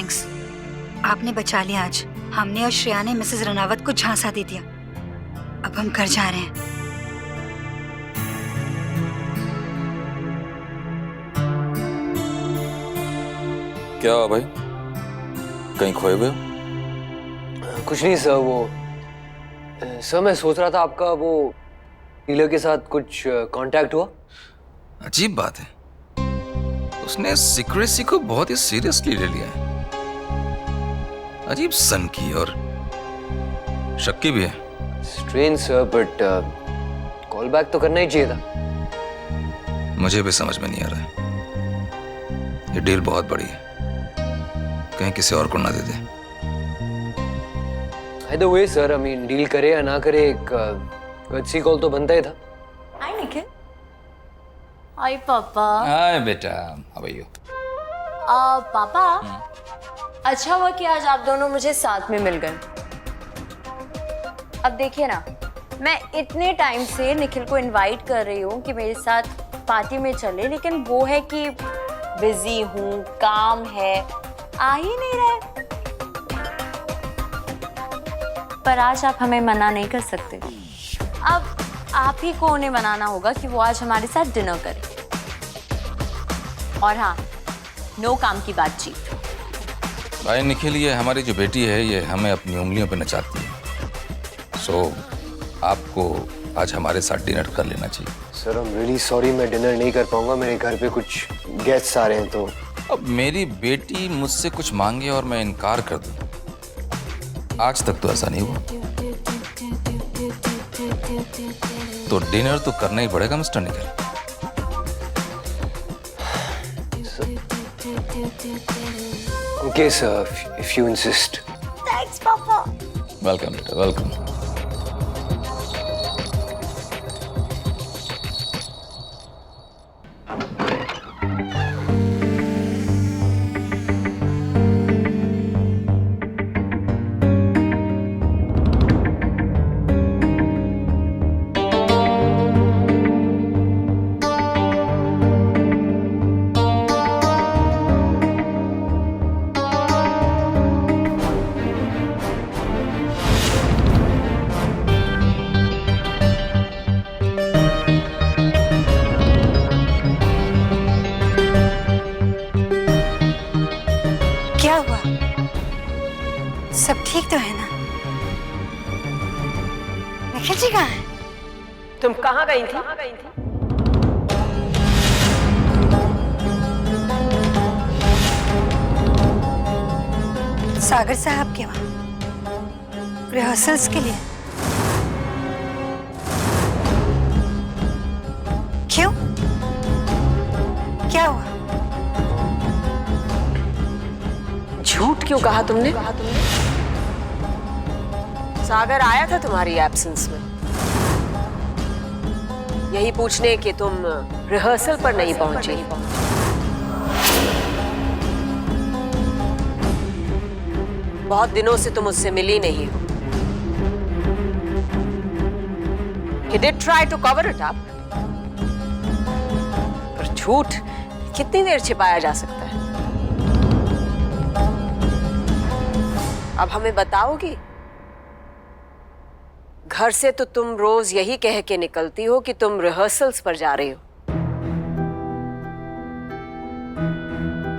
Thanks, आपने बचा लिया आज। हमने और श्रेया ने मिसेस रनावत को झांसा दे दिया। अब हम घर जा रहे हैं। क्या हुआ भाई, कहीं खोए हुए हो? कुछ नहीं सर, वो सर मैं सोच रहा था आपका वो डीलर के साथ कुछ कांटेक्ट हुआ? अजीब बात है, उसने सीक्रेसी को बहुत ही सीरियसली ले लिया है। अजीब सन की और शक्की भी है। Strange sir, but call back तो करना ही चाहिए था। मुझे भी समझ में नहीं आ रहा है। ये डील बहुत बड़ी है, कहीं किसी और को ना दे दे। Either way sir, I mean deal करे या ना करे, एक कर्टसी कॉल तो बनता ही था। हाय निखिल। हाय पापा। हाय बेटा, हाउ आर यू? पापा, अच्छा हुआ कि आज आप दोनों मुझे साथ में मिल गए। अब देखिए ना, मैं इतने टाइम से निखिल को इनवाइट कर रही हूँ कि मेरे साथ पार्टी में चले, लेकिन वो है कि बिजी हूँ, काम है, आ ही नहीं रहे। पर आज आप हमें मना नहीं कर सकते। अब आप ही को उन्हें मनाना होगा कि वो आज हमारे साथ डिनर करें। और हाँ, नो काम की बातचीत। भाई निखिल, ये हमारी जो बेटी है ये हमें अपनी उंगलियों पे नचाती है। सो आपको आज हमारे साथ डिनर कर लेना चाहिए। Sir I am really sorry, मैं डिनर नहीं कर पाऊंगा, मेरे घर पे कुछ गेस्ट्स आ रहे हैं। तो अब मेरी बेटी मुझसे कुछ मांगे और मैं इनकार कर दूं, आज तक तो ऐसा नहीं हुआ। तो डिनर तो करना ही पड़ेगा mister Nikhil. Okay sir, if you insist. Thanks पापा। वेलकम बेटा, वेलकम। क्या हुआ? सब ठीक तो है ना? निखिल जी कहाँ हैं? तुम कहाँ गई थी? सागर साहब के वहाँ रिहर्सल्स के लिए। क्यों? क्या हुआ? झूठ क्यों कहा तुमने? सागर आया था तुम्हारी एब्सेंस में, यही पूछने कि तुम रिहर्सल पर नहीं पहुंची। बहुत दिनों से तुम उससे मिली नहीं हो। He did try to cover it up, पर झूठ कितनी देर छिपाया जा सकता है? अब हमें बताओगी? घर से तो तुम रोज यही कह के निकलती हो कि तुम रिहर्सल्स पर जा रही हो।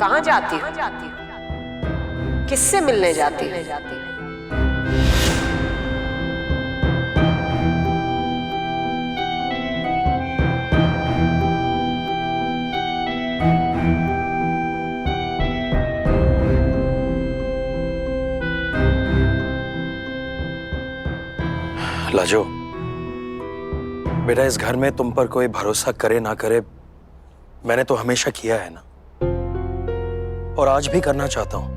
कहाँ जाती हो? किससे मिलने जाती हो? लाजो, बेटा इस घर में तुम पर कोई भरोसा करे ना करे, मैंने तो हमेशा किया है ना, और आज भी करना चाहता हूं।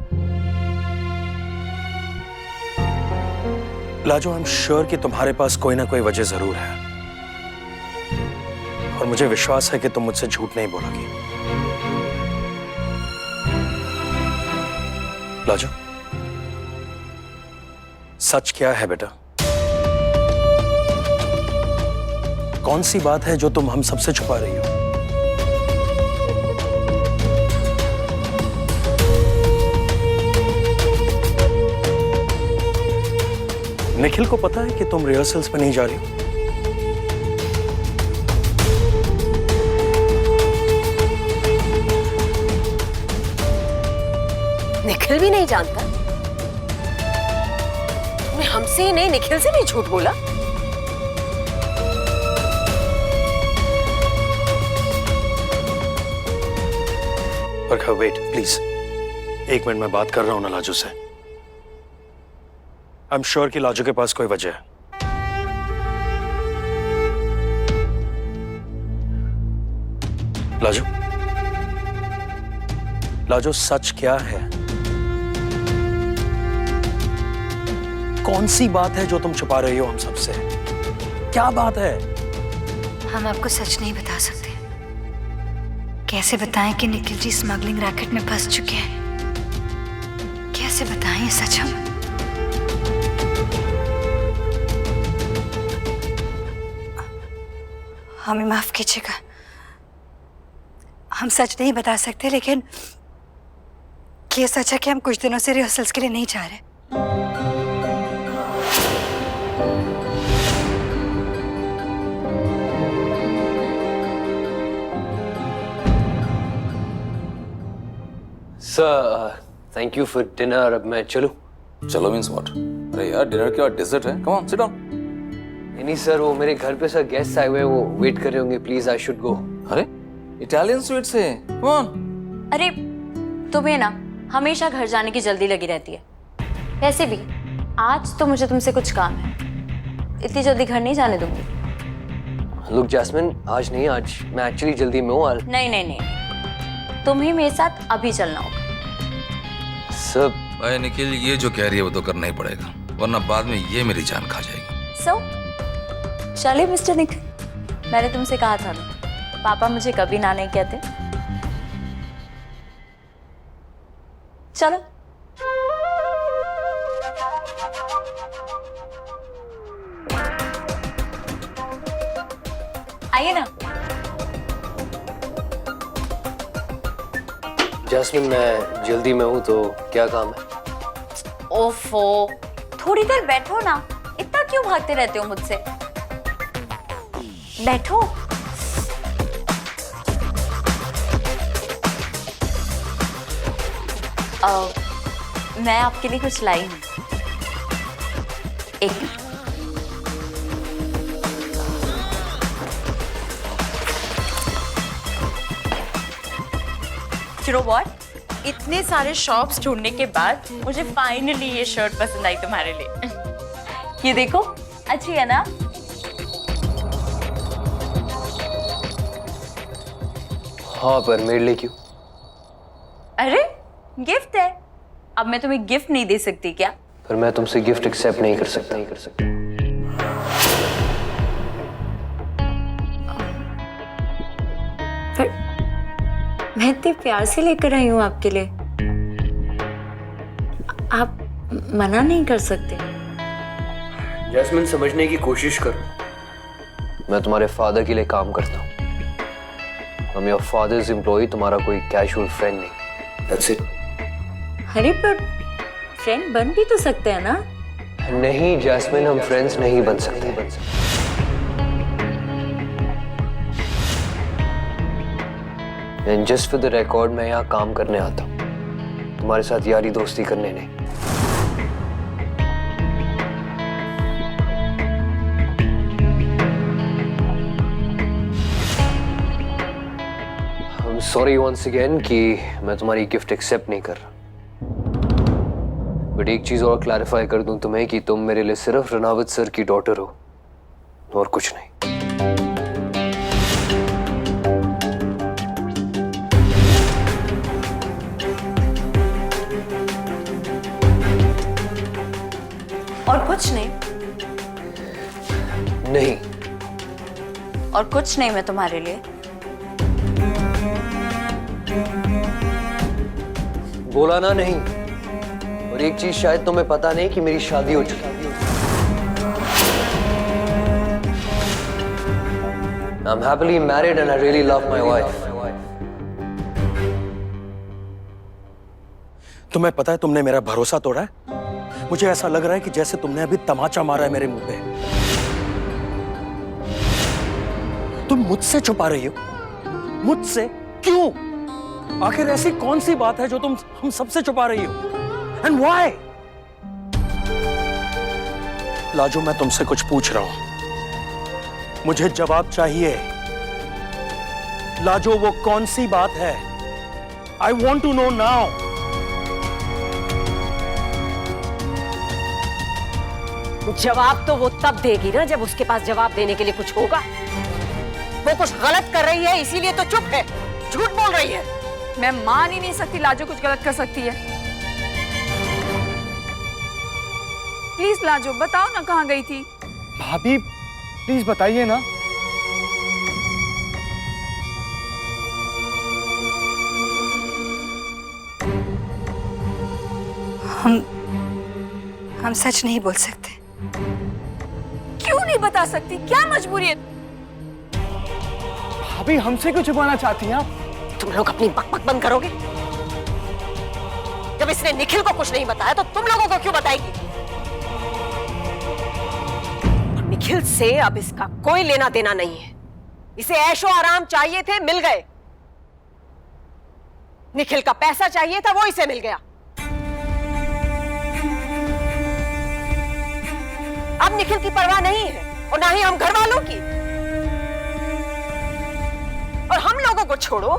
लाजो, आई एम श्योर कि तुम्हारे पास कोई ना कोई वजह जरूर है, और मुझे विश्वास है कि तुम मुझसे झूठ नहीं बोलोगी। लाजो, सच क्या है बेटा? कौन सी बात है जो तुम हम सबसे छुपा रही हो? निखिल को पता है कि तुम रिहर्सल्स पे नहीं जा रही हो? निखिल भी नहीं जानता? तुमने हमसे ही नहीं, निखिल से नहीं झूठ बोला? पर वेट प्लीज, एक मिनट में बात कर रहा हूं ना लाजू से। आई एम श्योर कि लाजू के पास कोई वजह है। लाजू, लाजू सच क्या है? कौन सी बात है जो तुम छुपा रही हो हम सबसे? क्या बात है? हम आपको सच नहीं बता सकते। कैसे बताएं कि निखिल जी स्मगलिंग रैकेट में फंस चुके हैं? कैसे बताएं ये सच हम? हमें माफ कीजिएगा, हम सच नहीं बता सकते, लेकिन ये सच है कि हम कुछ दिनों से रिहर्सल्स के लिए नहीं जा रहे। Sir thank you for dinner. अब मैं चलूं? चलो मीन्स व्हाट? अरे यार, डिनर के बाद डेजर्ट है, कम ऑन सिट डाउन। नहीं सर, वो मेरे घर पे सर गेस्ट आए हुए हैं, वो वेट कर रहे होंगे। Please I should go. अरे इटालियन स्वीट्स है, कम ऑन। अरे तुम्हें ना हमेशा घर जाने की जल्दी लगी रहती है। वैसे भी आज तो मुझे तुमसे कुछ काम है, इतनी जल्दी घर नहीं जाने दूंगी। लुक जैस्मिन, आज नहीं, आज मैं एक्चुअली जल्दी में हूँ। नहीं नहीं नहीं, तुम्हें मेरे साथ अभी चलना होगा। सर भाई निखिल, ये जो कह रही है वो तो करना ही पड़ेगा, वरना बाद में ये मेरी जान खा जाएगी। सो चले मिस्टर निखिल, मैंने तुमसे कहा था ना, पापा मुझे कभी ना नहीं कहते। चलो। आइए ना। जैस्मिन, मैं जल्दी में हूँ, तो क्या काम है? ओफो, थोड़ी देर बैठो ना, इतना क्यों भागते रहते हो मुझसे? बैठो। मैं आपके लिए कुछ लाई हूँ, एक मिनट। You know what? इतने सारे शॉप्स ढूंढने के बाद मुझे फाइनली ये शर्ट पसंद आई तुम्हारे लिए। ये देखो, अच्छी है ना? हाँ, पर मेरे लिए क्यों? अरे गिफ्ट है, अब मैं तुम्हें गिफ्ट नहीं दे सकती क्या? पर मैं तुमसे गिफ्ट एक्सेप्ट नहीं कर सकता। पर मैं इतने प्यार से लेकर आई हूँ आपके लिए, आप मना नहीं कर सकते। जैस्मिन, समझने की कोशिश करो। मैं तुम्हारे फादर के लिए काम करता हूँ। I'm your father's employee, तुम्हारा कोई कैजुअल फ्रेंड नहीं। That's it. अरे पर फ्रेंड बन भी तो सकते हैं ना? नहीं जैस्मिन, हम फ्रेंड्स नहीं बन सकते। And just for the record, मैं यहाँ काम करने आता हूँ, तुम्हारे साथ यारी दोस्ती करने नहीं। I'm sorry once again कि मैं तुम्हारी गिफ्ट एक्सेप्ट नहीं कर रहा। बट एक चीज और क्लैरिफाई कर दूं तुम्हें कि तुम मेरे लिए सिर्फ रनावत सर की डॉटर हो और कुछ नहीं। और कुछ नहीं? नहीं। और कुछ नहीं मैं तुम्हारे लिए? बोला ना नहीं। और एक चीज शायद तुम्हें पता नहीं कि मेरी शादी हो चुकी है। I'm happily married and I really love my wife. तुम्हें पता है तुमने मेरा भरोसा तोड़ा है? मुझे ऐसा लग रहा है कि जैसे तुमने अभी तमाचा मारा है मेरे मुंह पे। तुम मुझसे छुपा रही हो, मुझसे क्यों? आखिर ऐसी कौन सी बात है जो तुम हम सबसे छुपा रही हो? And why? लाजो, मैं तुमसे कुछ पूछ रहा हूं, मुझे जवाब चाहिए। लाजो, वो कौन सी बात है? I want to know now. जवाब तो वो तब देगी ना जब उसके पास जवाब देने के लिए कुछ होगा। वो कुछ गलत कर रही है इसीलिए तो चुप है, झूठ बोल रही है। मैं मान ही नहीं सकती लाजो कुछ गलत कर सकती है। प्लीज लाजो बताओ ना कहाँ गई थी। भाभी प्लीज बताइए ना। हम सच नहीं बोल सकते। क्यों नहीं बता सकती, क्या मजबूरी है? भाभी हमसे क्यों छुपाना चाहती हैं आप? तुम लोग अपनी बकबक बंद करोगे? जब इसने निखिल को कुछ नहीं बताया तो तुम लोगों को क्यों बताएगी? निखिल से अब इसका कोई लेना देना नहीं है। इसे ऐशो आराम चाहिए थे, मिल गए। निखिल का पैसा चाहिए था, वो इसे मिल गया। अब निखिल की परवाह नहीं है और ना ही हम घर वालों की। और हम लोगों को छोड़ो,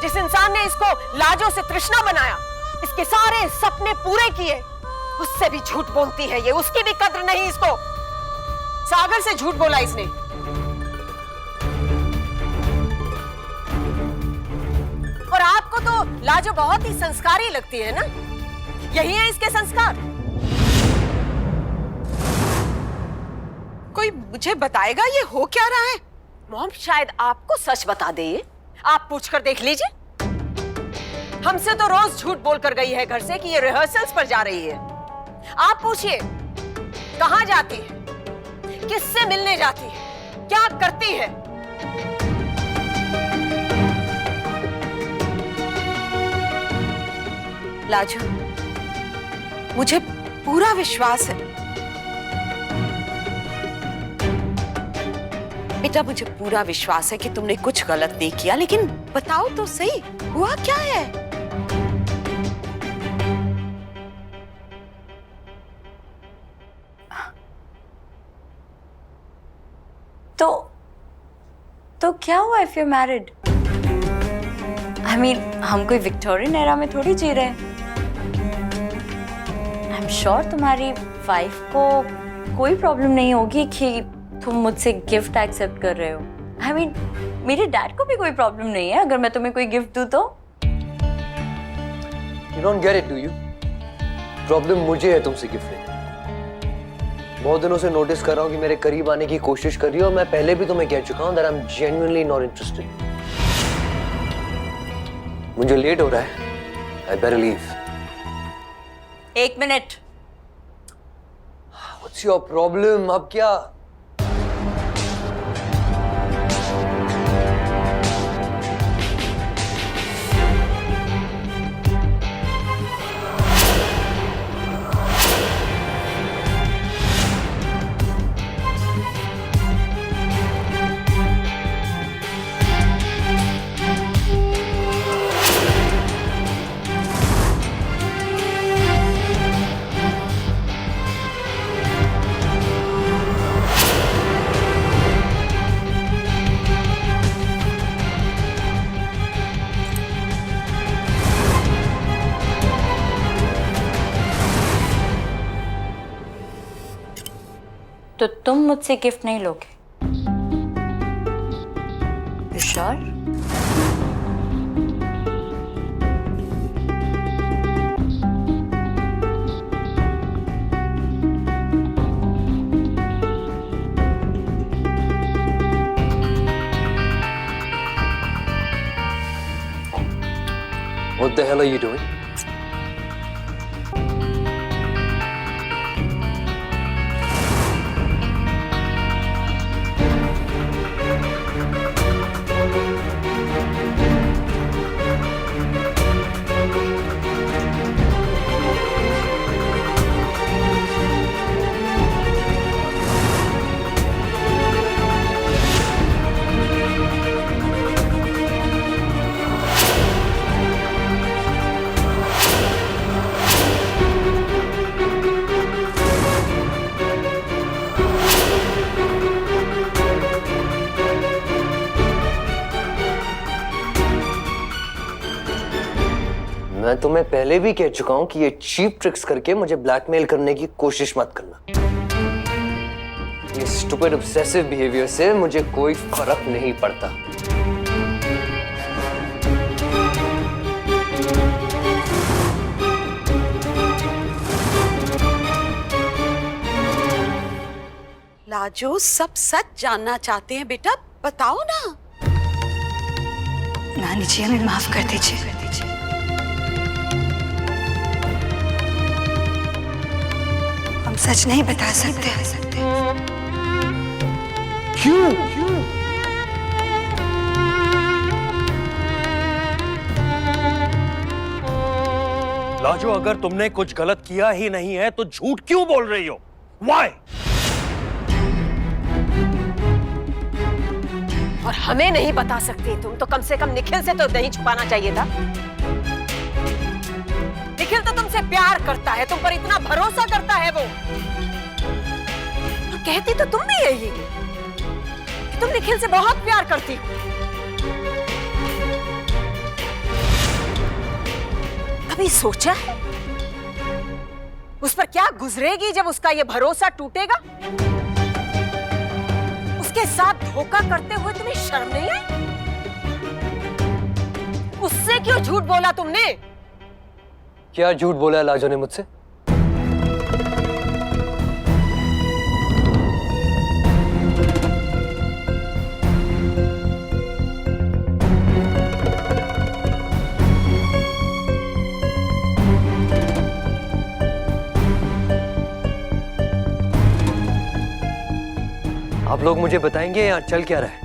जिस इंसान ने इसको लाजो से तृष्णा बनाया, इसके सारे सपने पूरे किए, उससे भी झूठ बोलती है ये। उसकी भी कद्र नहीं इसको। सागर से झूठ बोला इसने। और आपको तो लाजो बहुत ही संस्कारी लगती है ना? यही है इसके संस्कार। कोई मुझे बताएगा ये हो क्या रहा है? मॉम शायद आपको सच बता दे। आप पूछकर देख लीजिए। हमसे तो रोज झूठ बोलकर गई है घर से कि ये रिहर्सल्स पर जा रही है। आप पूछिए कहां जाती है, किससे मिलने जाती है, क्या करती है। लाजो, मुझे पूरा विश्वास है बेटा, मुझे पूरा विश्वास है कि तुमने कुछ गलत नहीं किया, लेकिन बताओ तो सही, हुआ क्या है? तो क्या हुआ if you married? I mean, हम कोई विक्टोरियन एरा में थोड़ी जी रहे हैं। आई एम श्योर तुम्हारी वाइफ को कोई प्रॉब्लम नहीं होगी कि तुम मुझसे गिफ्ट एक्सेप्ट कर रहे हो। आई मीन, मेरे डैड को भी कोई प्रॉब्लम नहीं है अगर मैं तुम्हें कोई गिफ्ट दूं तो। You don't get it, do you? Problem मुझे है तुमसे गिफ्ट लेने। बहुत दिनों से नोटिस कर रहा हूँ कि मेरे करीब आने की कोशिश कर रही हो। मैं पहले भी तुम्हें कह चुका हूँ that I'm genuinely not interested. मुझे लेट हो रहा है। I better leave. एक मिनट। What's your problem? अब क्या? तो तुम मुझसे गिफ्ट नहीं लोगे? You sure? What the hell are you doing? मैं तुम्हें पहले भी कह चुका हूं कि ये चीप ट्रिक्स करके मुझे ब्लैकमेल करने की कोशिश मत करना। ये स्टूपिड ऑब्सेसिव बिहेवियर से मुझे कोई फर्क नहीं पड़ता। लाजो सब सच जानना चाहते हैं बेटा, बताओ ना। नानी जी हमें माफ कर दीजिए। हम सच नहीं बता सकते। क्यों? लाजो, अगर तुमने कुछ गलत किया ही नहीं है तो झूठ क्यों बोल रही हो? Why? और हमें नहीं बता सकती तुम, तो कम से कम निखिल से तो नहीं छुपाना चाहिए था। निखिल तो तुमसे प्यार करता है, तुम पर इतना भरोसा करता है वो। और कहती तो तुम भी यही कि तुम निखिल से बहुत प्यार करती हो। कभी सोचा है उस पर क्या गुजरेगी जब उसका ये भरोसा टूटेगा? उसके साथ धोखा करते हुए तुम्हें शर्म नहीं आई? उससे क्यों झूठ बोला तुमने? क्या झूठ बोला है लाजो ने मुझसे? आप लोग मुझे बताएंगे यहाँ चल क्या रहा है?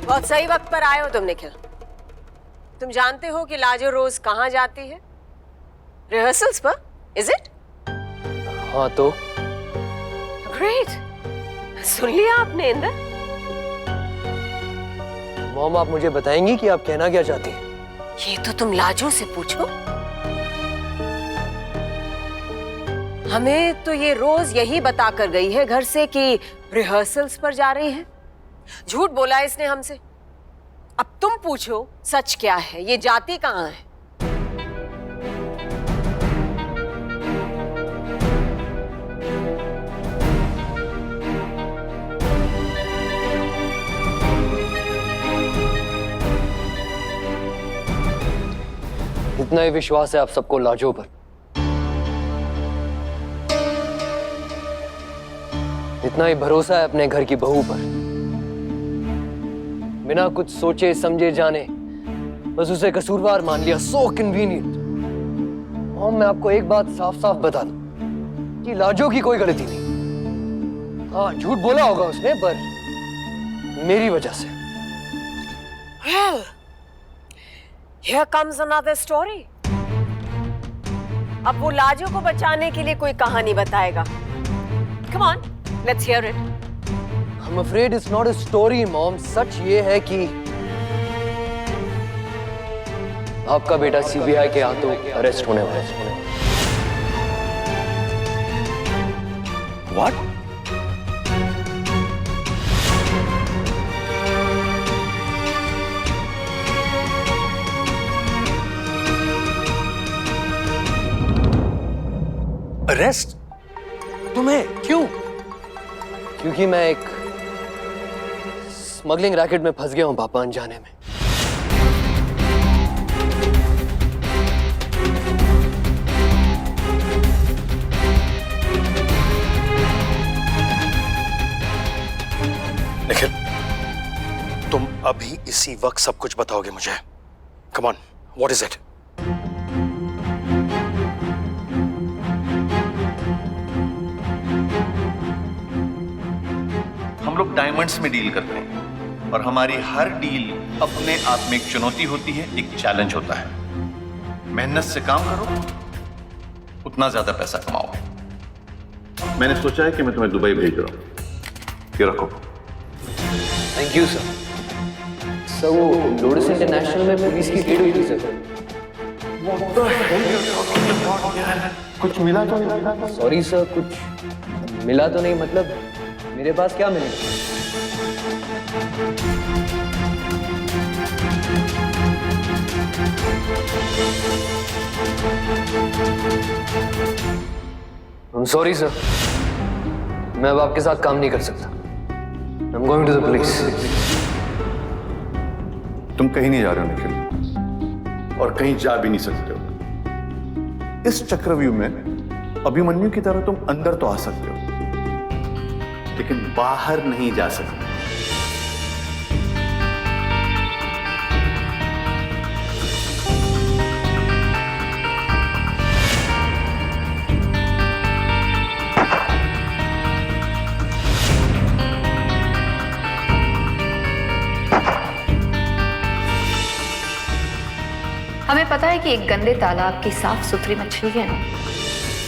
बहुत सही वक्त पर आए हो तुम निखिल। तुम जानते हो कि लाजो रोज कहाँ जाती है? रिहर्सल्स पर, इज इट? हाँ तो ग्रेट, सुन लिया आपने इंदर? मॉम, आप मुझे बताएंगी कि आप कहना क्या चाहती हैं? ये तो तुम लाजो से पूछो। हमें तो ये रोज यही बता कर गई है घर से कि रिहर्सल्स पर जा रही है। झूठ बोला है इसने हमसे। अब तुम पूछो सच क्या है, ये जाती कहाँ है? इतना ही विश्वास है आप सबको लाजो पर, इतना ही भरोसा है अपने घर की बहू पर। बिना कुछ सोचे समझे जाने बस उसे कसूरवार मान लिया। सो कन्वीनियंट। मॉम, मैं आपको एक बात साफ साफ बता दूं कि लाजो की कोई गलती नहीं। हाँ, झूठ बोला होगा उसने, पर मेरी वजह से। Well, here comes another story. अब वो लाजो को बचाने के लिए कोई कहानी बताएगा। Come on, let's hear it. I'm afraid it's not a story, mom. सच ये है कि आपका बेटा सीबीआई के हाथों अरेस्ट होने वाला है। What? अरेस्ट? तुम्हें? क्यों? क्योंकि मैं एक स्मगलिंग रैकेट में फंस गया हूं पापा, अनजाने में। निखिल, तुम अभी इसी वक्त सब कुछ बताओगे मुझे। Come on, what is it? हम लोग डायमंड्स में डील करते हैं और हमारी हर डील अपने आप में एक चुनौती होती है, एक चैलेंज होता है। मेहनत से काम करो, उतना ज्यादा पैसा कमाओगे। मैंने सोचा है कि मैं तुम्हें दुबई भेज रहा हूं। ये रखो। Thank you sir. सर, वो लोटस इंटरनेशनल में पुलिस की रेड हुई थी सर। कुछ मिला तो नहीं? सॉरी सर, कुछ मिला तो नहीं? मतलब मेरे पास क्या मिलेगा? I'm sorry sir. मैं अब आपके साथ काम नहीं कर सकता. I'm going to the police. तुम कहीं नहीं जा रहे हो निखिल, और कहीं जा भी नहीं सकते हो. इस चक्रव्यूह में अभिमन्यु की तरह तुम अंदर तो आ सकते हो, लेकिन बाहर नहीं जा सकते. हमें पता है कि एक गंदे तालाब की साफ सुथरी मछली है ना,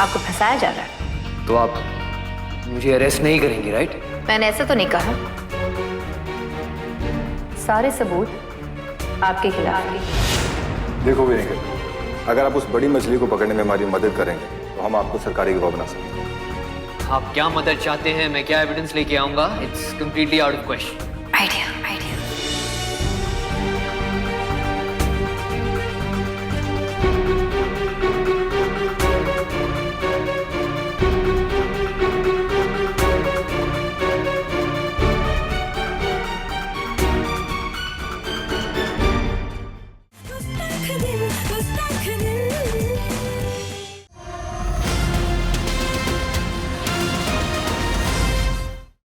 आपको फंसाया जा रहा है. तो आप मुझे अरेस्ट नहीं करेंगी, राइट? मैंने ऐसा तो नहीं कहा. सारे सबूत आपके खिलाफ हैं. देखो भी निखिल, अगर आप उस बड़ी मछली को पकड़ने में हमारी मदद करेंगे तो हम आपको सरकारी गवाह बना सकते हैं. आप क्या मदद चाहते हैं, मैं क्या एविडेंस लेके आऊंगा? It's completely out of question. Idea.